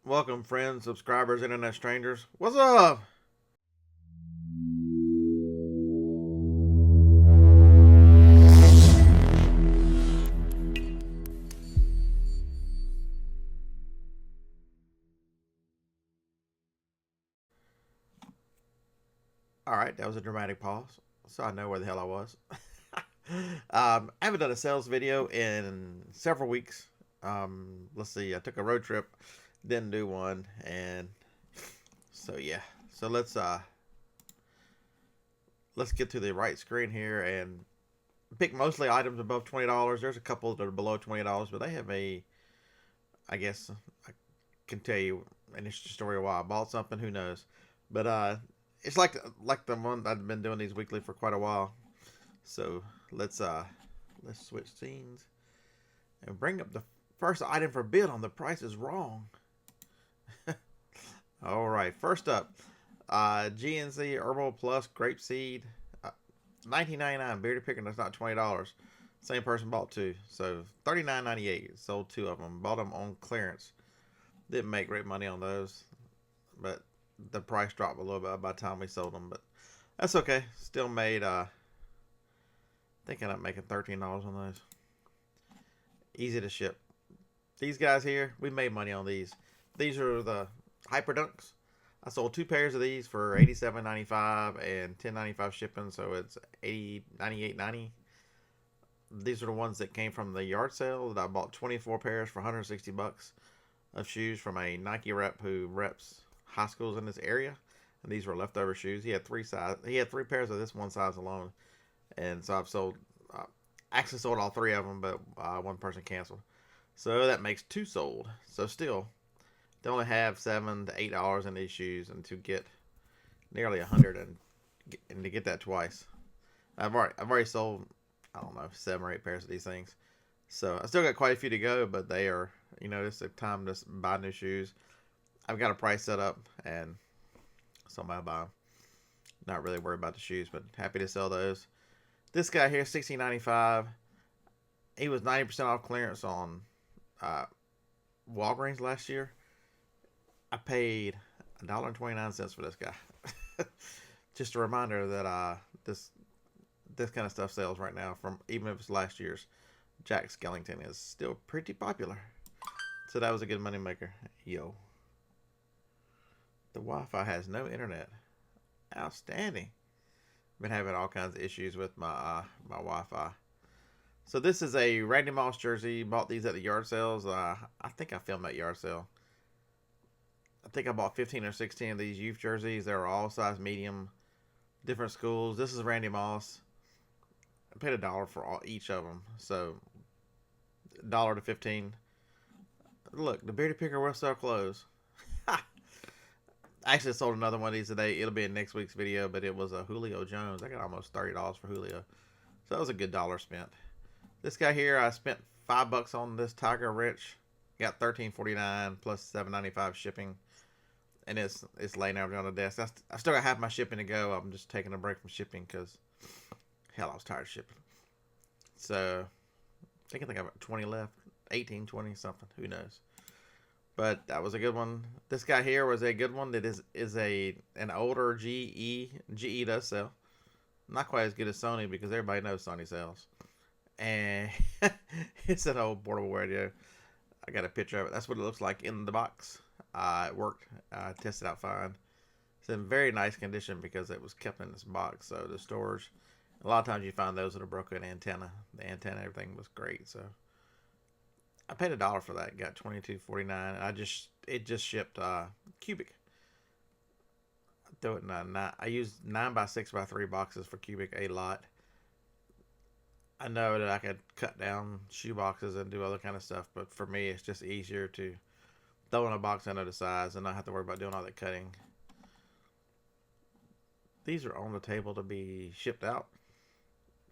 Welcome, friends, subscribers, internet strangers. What's up? All right, that was a dramatic pause, so I know where the hell I was. I haven't done a sales video in several weeks. Let's see, I took a road trip, didn't do one, and so yeah. So let's get to the right screen here and pick mostly items above $20. There's a couple that are below $20, but they have I guess I can tell you an interesting story of why I bought something. Who knows? But it's like the one I've been doing these weekly for quite a while. So let's uh let's switch scenes and bring up the first item for bid on The Price is Wrong. All right, first up, GNC Herbal Plus Grape Seed, 19.99. Bearded Picker. That's not $20. Same person bought two, so 39.98. Sold two of them. Bought them on clearance. Didn't make great money on those, but the price dropped a little bit by the time we sold them. But that's okay. Still made. Thinking I'm making $13 on those. Easy to ship. These guys here, we made money on these. These are the Hyperdunks. I sold two pairs of these for $87.95 and $10.95 shipping, so it's $98.90. These are the ones that came from the yard sale that I bought 24 pairs for $160 of shoes from a Nike rep who reps high schools in this area. And these were leftover shoes. He had three pairs of this one size alone, and so I've sold. Actually sold all three of them, but one person canceled. So that makes two sold. So still, they only have $7 to $8 in these shoes, and to get nearly 100 and to get that twice. I've already sold, I don't know, 7 or 8 pairs of these things. So I still got quite a few to go, but they are, it's a time to buy new shoes. I've got a price set up, and somebody buy them. Not really worried about the shoes, but happy to sell those. This guy here, $16.95. He was 90% off clearance on uh, Walgreens last year. I paid $1.29 for this guy. Just a reminder that this kind of stuff sells right now, from even if it's last year's. Jack Skellington is still pretty popular. So that was a good money maker. Yo. The Wi-Fi has no internet. Outstanding. Been having all kinds of issues with my Wi-Fi. So this is a Randy Moss jersey. Bought these at the yard sales. I think I filmed that yard sale. I think I bought 15 or 16 of these youth jerseys. They were all size medium, different schools. This is Randy Moss. I paid $1 for each of them. So $1 to 15. Look, the Bearded Picker will sell clothes. I actually sold another one of these today. It'll be in next week's video, but it was a Julio Jones. I got almost $30 for Julio. So that was a good dollar spent. This guy here, I spent $5 on this Tiger Rich. Got $13.49 plus $7.95 shipping, and it's laying out on the desk. I still got half my shipping to go. I'm just taking a break from shipping because hell, I was tired of shipping. So I think I got 20 left, 18, 20 something. Who knows? But that was a good one. This guy here was a good one. That is an older GE. GE does sell. Not quite as good as Sony because everybody knows Sony sells. And it's an old portable radio. I got a picture of it. That's what it looks like in the box. It worked. I tested out fine. It's in very nice condition because it was kept in this box. So the storage, a lot of times you find those that are broken antenna. The antenna, everything was great. So I paid $1 for that. Got $22.49. It just shipped cubic. I threw it in I used 9x6x3 boxes for cubic a lot. I know that I could cut down shoe boxes and do other kind of stuff, but for me, it's just easier to throw in a box I know the size and not have to worry about doing all that cutting. These are on the table to be shipped out.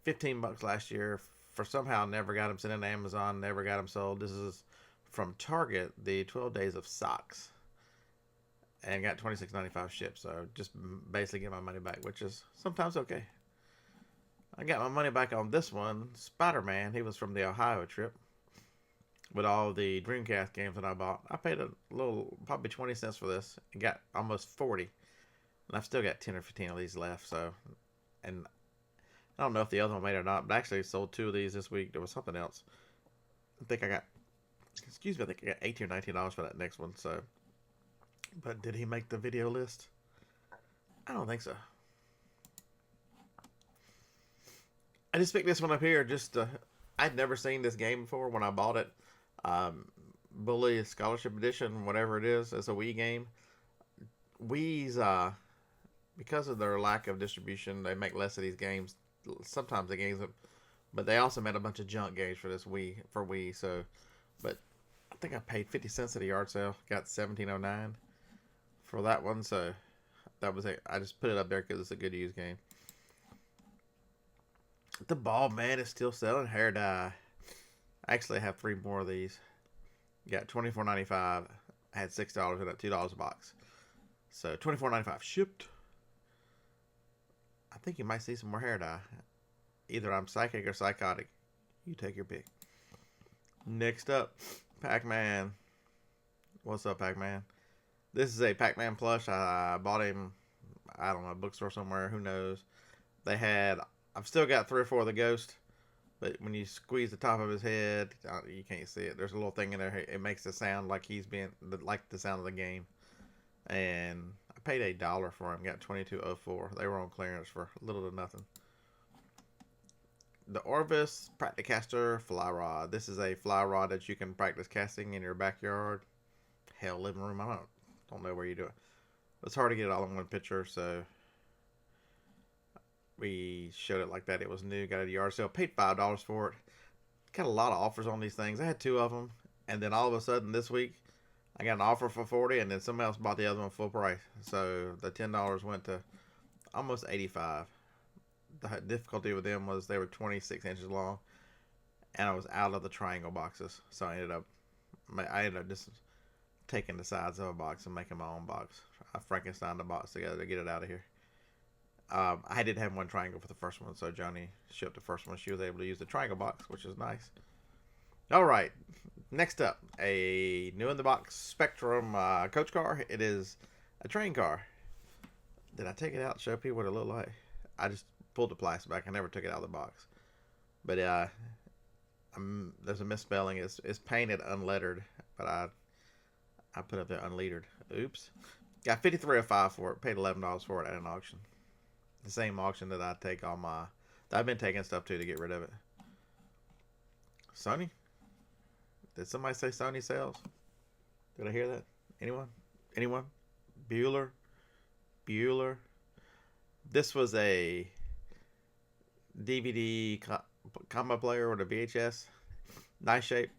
$15 last year. For somehow never got them sent into Amazon, never got them sold. This is from Target, the 12 Days of Socks, and got $26.95 shipped. So just basically get my money back, which is sometimes okay. I got my money back on this one, Spider-Man. He was from the Ohio trip. with all the Dreamcast games that I bought. I paid a little, probably 20 cents for this, and got almost 40. And I've still got 10 or 15 of these left. So, and I don't know if the other one made it or not, but I actually sold 2 of these this week. There was something else. I think I got, excuse me, I think I got $18 or $19 for that next one. So, but did he make the video list? I don't think so. I just picked this one up here. I'd never seen this game before when I bought it. Bully Scholarship Edition, whatever it is. It's a Wii game. Wii's, because of their lack of distribution, they make less of these games. Sometimes the games, but they also made a bunch of junk games for this Wii. So, but I think I paid 50 cents at a yard sale. Got $17.09 for that one. So that was it. I just put it up there because it's a good used game. The Bald Man is still selling hair dye. I actually have 3 more of these. Got $24.95. I had $6 in it, $2 a box. So $24.95 shipped. I think you might see some more hair dye. Either I'm psychic or psychotic. You take your pick. Next up, Pac-Man. What's up, Pac-Man? This is a Pac-Man plush. I bought him, I don't know, a bookstore somewhere. Who knows? I've still got 3 or 4 of the Ghost. But when you squeeze the top of his head, you can't see it. There's a little thing in there. It makes the sound like like the sound of the game. And I paid $1 for him. Got $22.04. They were on clearance for little to nothing. The Orvis Practicaster Fly Rod. This is a fly rod that you can practice casting in your backyard. Hell, living room. I don't know where you do it. It's hard to get it all in one picture, so we showed it like that. It was new. Got it at a yard sale. Paid $5 for it. Got a lot of offers on these things. I had 2 of them, and then all of a sudden this week, I got an offer for $40, and then somebody else bought the other one full price. So the $10 went to almost $85. The difficulty with them was they were 26 inches long, and I was out of the triangle boxes. So I ended up just taking the sides of a box and making my own box. I Frankensteined the box together to get it out of here. I did have one triangle for the first one, so Johnny shipped the first one. She was able to use the triangle box, which is nice. All right, next up, a new in the box Spectrum coach car. It is a train car. Did I take it out to show people what it looked like? I just pulled the plastic back. I never took it out of the box. But there's a misspelling. It's painted unlettered, but I put up there unlettered. Oops. Got $53.05 for it. Paid $11 for it at an auction. The same auction that I take all my... I've been taking stuff to get rid of it. Sony? Did somebody say Sony sales? Did I hear that? Anyone? Bueller? This was a DVD combo player with a VHS. Nice shape.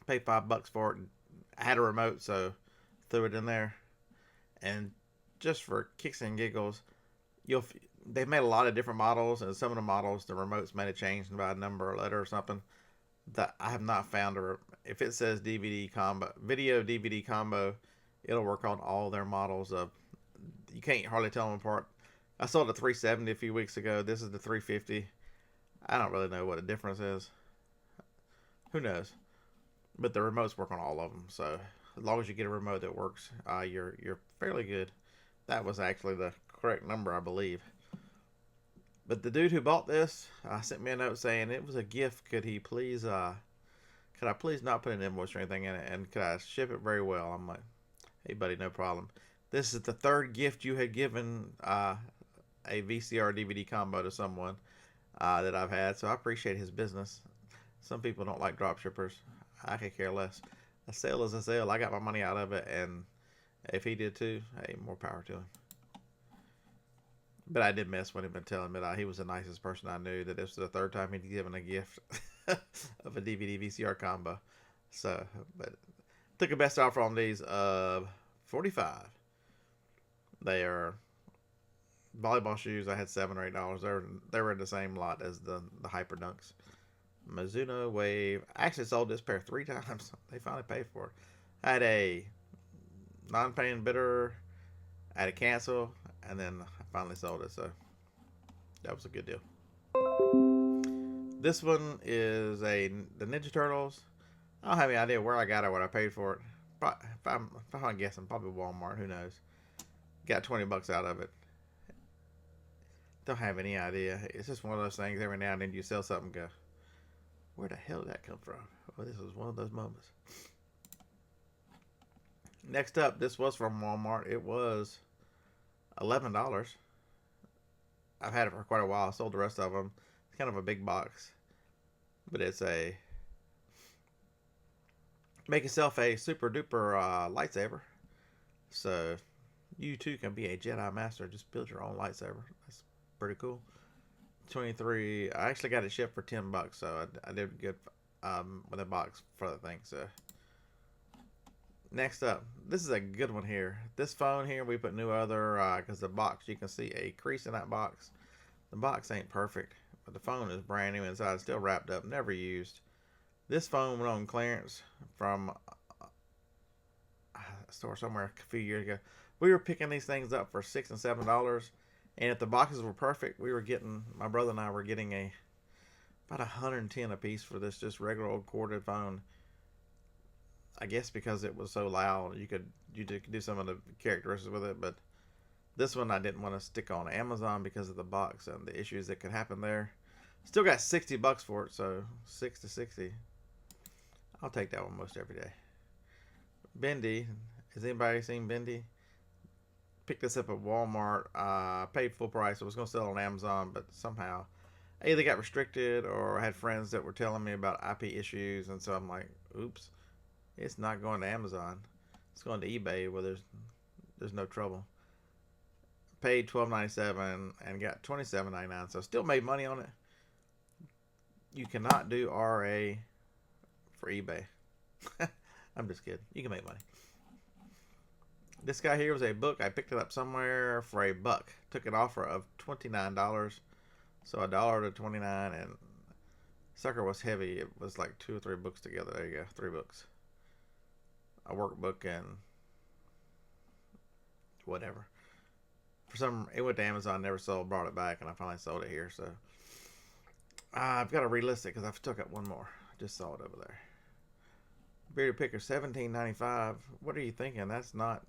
Paid $5 for it. I had a remote, so threw it in there. And just for kicks and giggles, they've made a lot of different models, and some of the models, the remotes may have changed by a number or letter or something. That I have not found if it says DVD combo, video DVD combo, it'll work on all their models. You can't hardly tell them apart. I sold a 370 a few weeks ago. This is the 350. I don't really know what the difference is. Who knows? But the remotes work on all of them. So as long as you get a remote that works, you're fairly good. That was actually the correct number, I believe. But the dude who bought this sent me a note saying it was a gift. Could I please not put an invoice or anything in it, and could I ship it very well? I'm like, hey buddy, no problem. This is the 3rd gift you had given a VCR DVD combo to someone that I've had, so I appreciate his business. Some people don't like drop shippers. I could care less. A sale is a sale. I got my money out of it, and if he did too, hey, more power to him. But I did mess with him and tell him that he was the nicest person I knew, that this was the 3rd time he'd given a gift of a DVD VCR combo. So, but took a best offer on these of $45. They are volleyball shoes. I had $7 or $8. They were in the same lot as the Hyper Dunks. Mizuno Wave. I actually sold this pair 3 times. They finally paid for it. I had a non-paying bidder. I had to cancel, and then I finally sold it. So that was a good deal. This one is the Ninja Turtles. I don't have any idea where I got it, what I paid for it. But if I'm guessing, probably Walmart. Who knows? Got 20 bucks out of it. Don't have any idea. It's just one of those things. Every now and then you sell something, and go, where the hell did that come from? Well, this was one of those moments. Next up, this was from Walmart. It was $11. I've had it for quite a while. I sold the rest of them. It's kind of a big box, but it's a make yourself a super duper lightsaber. So you too can be a Jedi Master. Just build your own lightsaber. That's pretty cool. 23. I actually got it shipped for $10, so I did good with a box for the thing. So next up, this is a good one here. This phone here, we put new other because the box, you can see a crease in that box. The box ain't perfect, but the phone is brand new inside, still wrapped up, never used. This phone went on clearance from a store somewhere a few years ago. We were picking these things up for $6 and $7, and if the boxes were perfect, we were getting, my brother and I were getting about 110 a piece for this just regular old corded phone. I guess because it was so loud, you could do some of the characteristics with it, but this one I didn't want to stick on Amazon because of the box and the issues that could happen there. Still got 60 bucks for it, so 6 to 60. I'll take that one most every day. Bendy, has anybody seen Bendy? Picked this up at Walmart. Paid full price. I was going to sell it on Amazon, but somehow I either got restricted or I had friends that were telling me about IP issues, and so I'm like, oops, it's not going to Amazon. It's going to eBay where there's no trouble. Paid $12.97 and got $27.99, so still made money on it. You cannot do RA for eBay. I'm just kidding. You can make money. This guy here was a book. I picked it up somewhere for $1. Took an offer of $29, so $1 to 29, and sucker was heavy. It was like 2 or 3 books together. There you go, 3 books, a workbook, and whatever. For some, it went to Amazon, never sold, brought it back, and I finally sold it here. So I've got to relist it because I've still got one more. I just saw it over there. Bearded Picker, $17.95. What are you thinking? That's not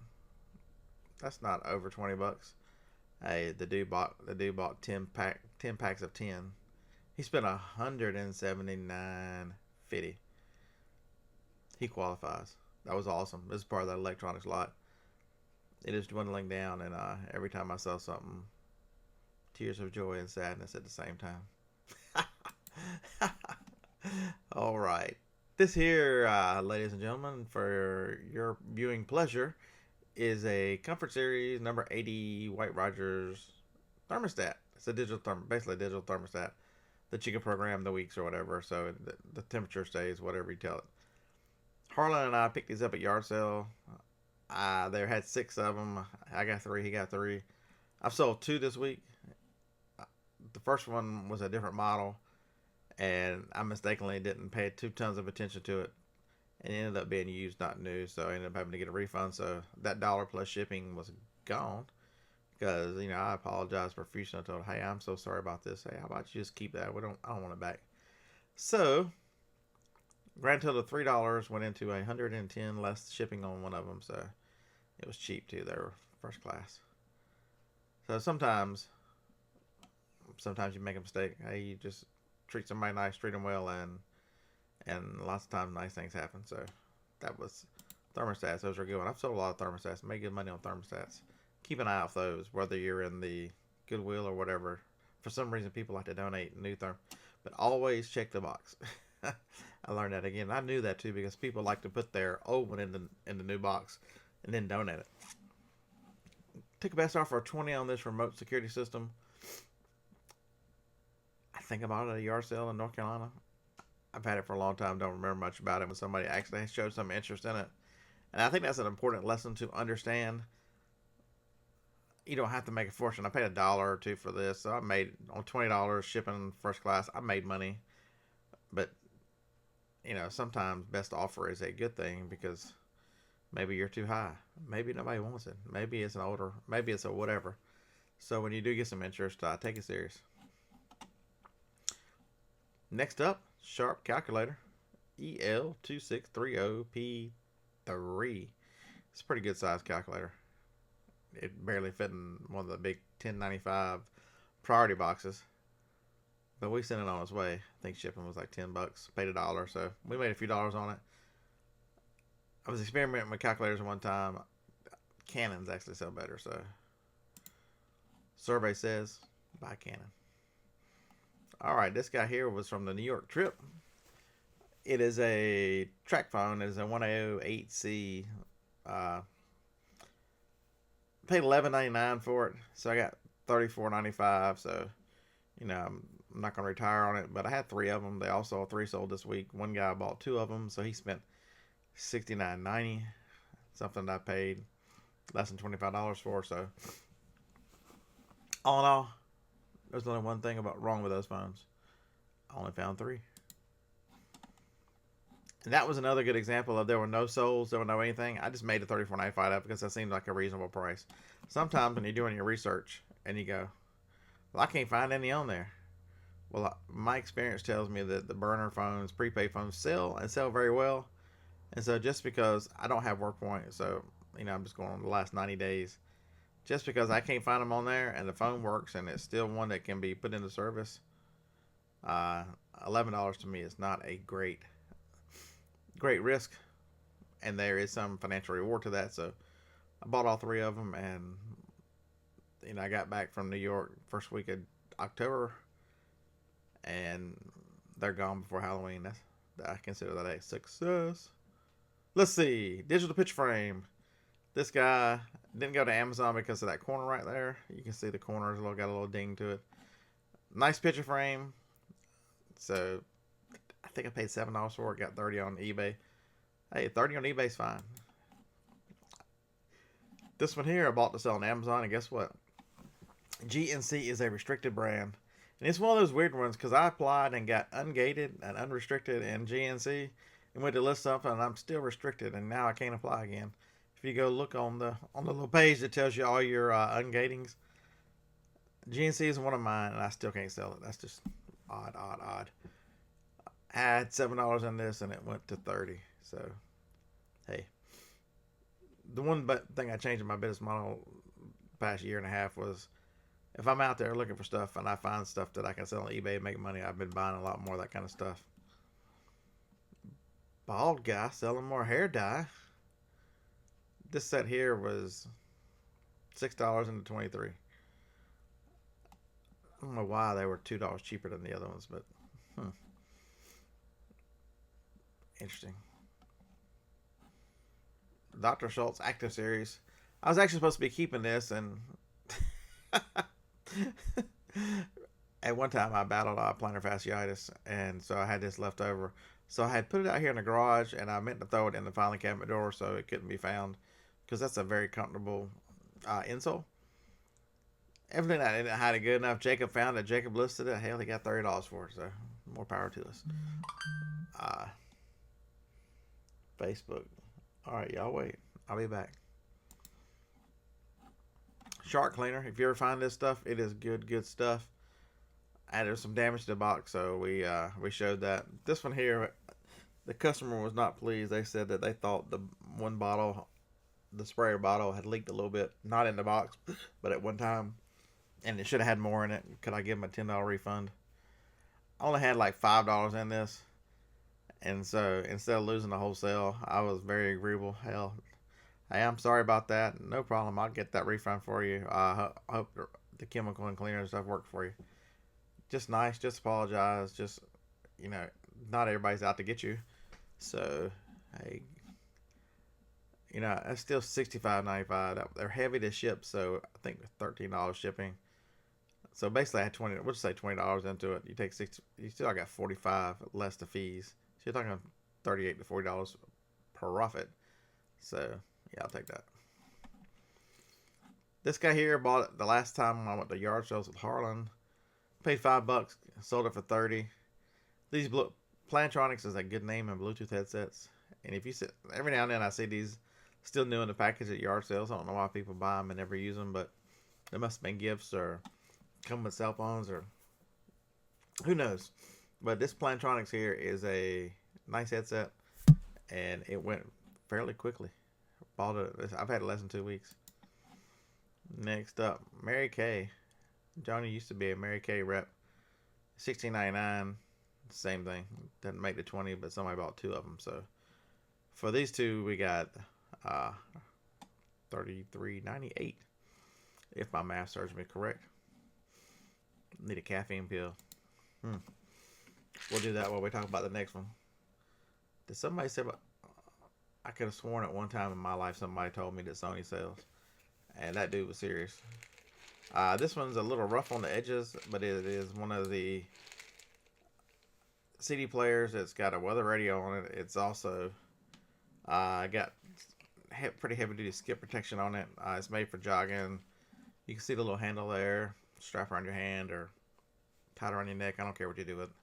over 20 bucks. Hey, the dude bought 10 packs of 10. He spent $179.50. He qualifies. That was awesome. This is part of that electronics lot. It is dwindling down, and every time I sell something, tears of joy and sadness at the same time. All right. This here, ladies and gentlemen, for your viewing pleasure, is a Comfort Series number 80 White Rogers thermostat. It's a basically a digital thermostat that you can program the weeks or whatever, so the temperature stays whatever you tell it. Harlan and I picked these up at yard sale. They had 6 of them. I got 3. He got 3. I've sold 2 this week. The first one was a different model, and I mistakenly didn't pay 2 tons of attention to it. And it ended up being used, not new, so I ended up having to get a refund. So that $1 plus shipping was gone because I apologized profusely. I told her, hey, I'm so sorry about this. Hey, how about you just keep that? I don't want it back. So grand total of $3 went into 110 less shipping on one of them. So it was cheap too. They were first class. So sometimes you make a mistake. Hey, you just treat somebody nice, treat them well, and lots of times nice things happen. So that was thermostats. Those are good ones. I've sold a lot of thermostats. Made good money on thermostats. Keep an eye out for those, whether you're in the Goodwill or whatever. For some reason, people like to donate new but always check the box. I learned that again. I knew that too because people like to put their old one in the new box and then donate it. Took a best offer of 20 on this remote security system. I think about it at a yard sale in North Carolina. I've had it for a long time. Don't remember much about it when somebody actually showed some interest in it. And I think that's an important lesson to understand. You don't have to make a fortune. I paid $1 or $2 for this, so I made on $20 shipping first class. I made money, but sometimes best offer is a good thing because maybe you're too high. Maybe nobody wants it. Maybe it's maybe it's a whatever. So when you do get some interest, take it serious. Next up, Sharp calculator. EL2630P3. It's a pretty good size calculator. It barely fit in one of the big 1095 priority boxes. But we sent it on its way. I think shipping was like $10. Paid $1, so we made a few dollars on it. I was experimenting with calculators one time. Canons actually sell better, so survey says buy Canon. All right, this guy here was from the New York trip. It is a track phone. It is a 108C. Paid $11.99 for it, so I got $34.95. So, I'm not gonna retire on it, but I had 3 of them. They also 3 sold this week. One guy bought 2 of them, so he spent $69.90, something that I paid less than $25 for. So, all in all, there's only one thing wrong with those phones. I only found 3. And that was another good example of there were no souls, there were no anything. I just made a $34.95 up because that seemed like a reasonable price. Sometimes when you're doing your research and you go, well, I can't find any on there. Well, my experience tells me that the burner phones, prepaid phones, sell very well. And so just because I don't have WorkPoint, so I'm just going on the last 90 days. Just because I can't find them on there and the phone works and it's still one that can be put into service, $11 to me is not a great risk, and there is some financial reward to that. So I bought all 3 of them, and I got back from New York first week of October, and they're gone before Halloween. I consider that a success. Let's see, digital picture frame. This guy didn't go to Amazon because of that corner right there. You can see the corner's got a little ding to it. Nice picture frame. So I think I paid $7 for it. Got 30 on eBay. Hey, 30 on eBay's fine. This one here I bought to sell on Amazon, and guess what? GNC is a restricted brand. And it's one of those weird ones because I applied and got ungated and unrestricted in GNC and went to list something, and I'm still restricted, and now I can't apply again. If you go look on the little page that tells you all your ungatings, GNC is one of mine, and I still can't sell it. That's just odd. I had $7 in this, and it went to 30. So, hey, the one thing I changed in my business model past year and a half was if I'm out there looking for stuff and I find stuff that I can sell on eBay and make money, I've been buying a lot more of that kind of stuff. Bald guy selling more hair dye. This set here was $6 into 23. I don't know why they were $2 cheaper than the other ones, but interesting. Dr. Schultz Active Series. I was actually supposed to be keeping this, and at one time I battled plantar fasciitis, and so I had this left over. So I had put it out here in the garage, and I meant to throw it in the filing cabinet door so it couldn't be found, because that's a very comfortable insole. Everything I didn't hide it good enough. Jacob found it. Jacob listed it. Hell, he got $30 for it. So more power to us. Facebook. All right, y'all wait. I'll be back. Shark cleaner. If you ever find this stuff, it is good stuff. And there's some damage to the box, so we showed that. This one here, the customer was not pleased. They said that they thought the one bottle, the sprayer bottle, had leaked a little bit, not in the box, but at one time, and it should have had more in it. Could I give them a $10 refund? I only had like $5 in this, and so instead of losing the wholesale, I was very agreeable. Hell, hey, I'm sorry about that. No problem. I'll get that refund for you. I hope the chemical and cleaner and stuff worked for you. Just nice. Just apologize. Just, not everybody's out to get you. So, hey, that's still $65.95. They're heavy to ship, so I think $13 shipping. So basically, I had we'll just say $20 into it. You take 60, you still got 45 less the fees. So you're talking $38 to $40 per profit. So yeah, I'll take that. This guy here bought it the last time I went to yard sales with Harlan. Paid $5, sold it for 30. These Plantronics is a good name in Bluetooth headsets. And if you sit every now and then, I see these still new in the package at yard sales. I don't know why people buy them and never use them, but they must have been gifts or come with cell phones or who knows. But this Plantronics here is a nice headset, and it went fairly quickly. Bought it. I've had it less than 2 weeks. Next up, Mary Kay. Johnny used to be a Mary Kay rep. $16.99. Same thing. Doesn't make the 20, but somebody bought two of them. So for these two, we got $33.98. If my math serves me correct. Need a caffeine pill. We'll do that while we talk about the next one. Did somebody say about? I could have sworn at one time in my life somebody told me that Sony sells, and that dude was serious. This one's a little rough on the edges, but it is one of the CD players. It's got a weather radio on it. It's also got pretty heavy duty skip protection on it. It's made for jogging. You can see the little handle there. Strap around your hand or tie it around your neck. I don't care what you do with it.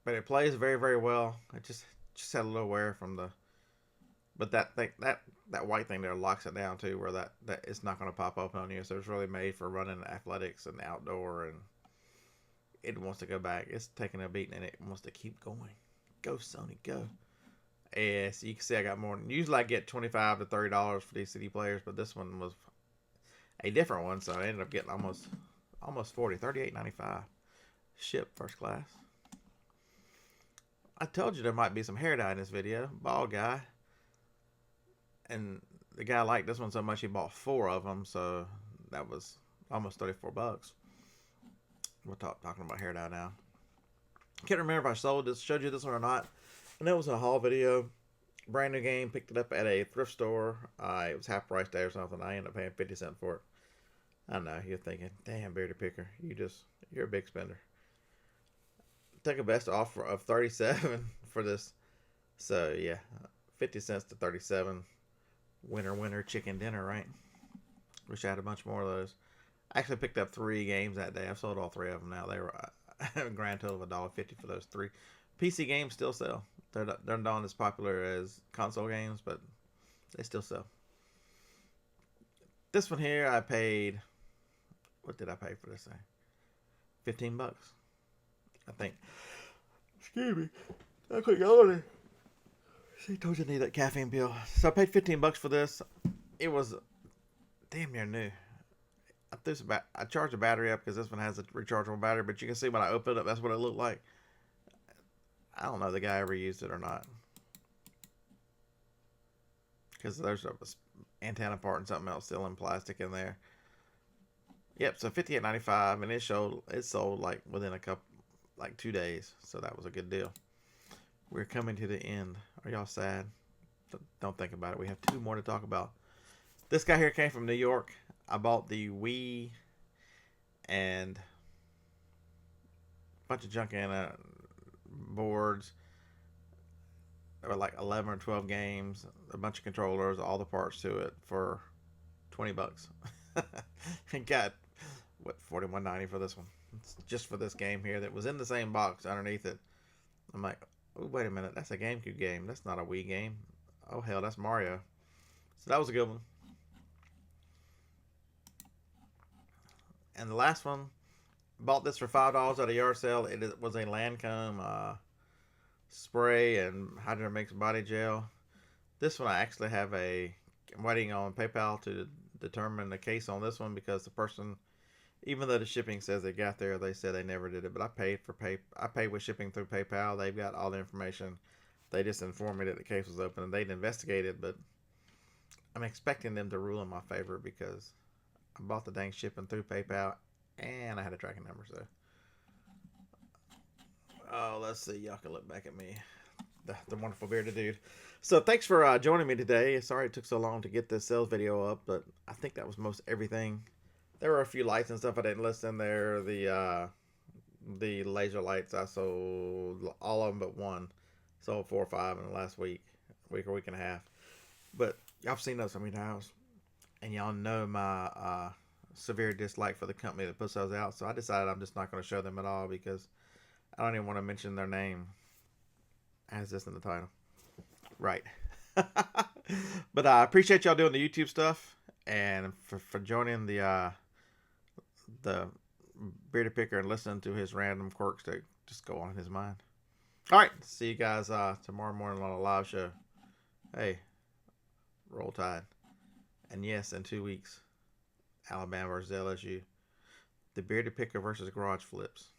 But it plays very, very well. It just had a little wear from the, but that white thing there locks it down too, where that it's not going to pop open on you. So it's really made for running athletics and outdoor, and it wants to go back. It's taking a beating and it wants to keep going. Go Sony, go! And so you can see I got more. Usually I get $25 to $30 for these CD players, but this one was a different one, so I ended up getting almost $40, $38.95. Shipped first class. I told you there might be some hair dye in this video. Bald guy. And the guy liked this one so much he bought 4 of them, so that was almost $34. We're talking about hair dye now. Can't remember if I showed you this one or not. And that was a haul video. Brand new game. Picked it up at a thrift store. It was half price day or something. I ended up paying 50 cents for it. I know, you're thinking, damn, Bearded Picker, you're a big spender. Took a best offer of 37 for this. So yeah, 50 cents to 37. Winner chicken dinner, right? Wish I had a bunch more of those. I actually picked up 3 games that day. I've sold all 3 of them now. They were a grand total of $1.50 for those 3. PC games still sell. They're not as popular as console games, but they still sell. This one here, I paid. What did I pay for this thing? $15, I think. Excuse me. I couldn't get on it. See, told you I need that caffeine pill. So I paid $15 for this. It was damn near new. I charged the battery up because this one has a rechargeable battery, but you can see when I open it up, that's what it looked like. I don't know if the guy ever used it or not, because there's an antenna part and something else still in plastic in there. Yep, so $58.95, and it sold like within 2 days, so that was a good deal. We're coming to the end. Are y'all sad? Don't think about it. We have 2 more to talk about. This guy here came from New York. I bought the Wii and a bunch of junk in it, boards. There were like 11 or 12 games, a bunch of controllers, all the parts to it for $20. And got $41.90 for this one. It's just for this game here that was in the same box underneath it. I'm like, oh, wait a minute, that's a GameCube game. That's not a Wii game. Oh hell, that's Mario. So that was a good one. And the last one, bought this for $5 at a yard sale. It was a Lancome spray and hydro mix body gel. This one I actually have I'm waiting on PayPal to determine the case on this one, because the person, even though the shipping says they got there, they said they never did it. But I paid with shipping through PayPal. They've got all the information. They just informed me that the case was open and they'd investigated, but I'm expecting them to rule in my favor because I bought the dang shipping through PayPal and I had a tracking number. So, oh, let's see. Y'all can look back at me, the wonderful bearded dude. So thanks for joining me today. Sorry it took so long to get this sales video up, but I think that was most everything. There were a few lights and stuff I didn't list in there. The laser lights, I sold all of them but one. Sold 4 or 5 in the last week or week and a half. But I've seen those so many times, and y'all know my severe dislike for the company that puts those out. So I decided I'm just not going to show them at all because I don't even want to mention their name as this in the title. Right. But I appreciate y'all doing the YouTube stuff and for joining the Bearded Picker and listening to his random quirks that just go on in his mind. All right, see you guys tomorrow morning on a live show. Hey, roll tide. And yes, in 2 weeks, Alabama versus LSU. The bearded picker versus garage flips.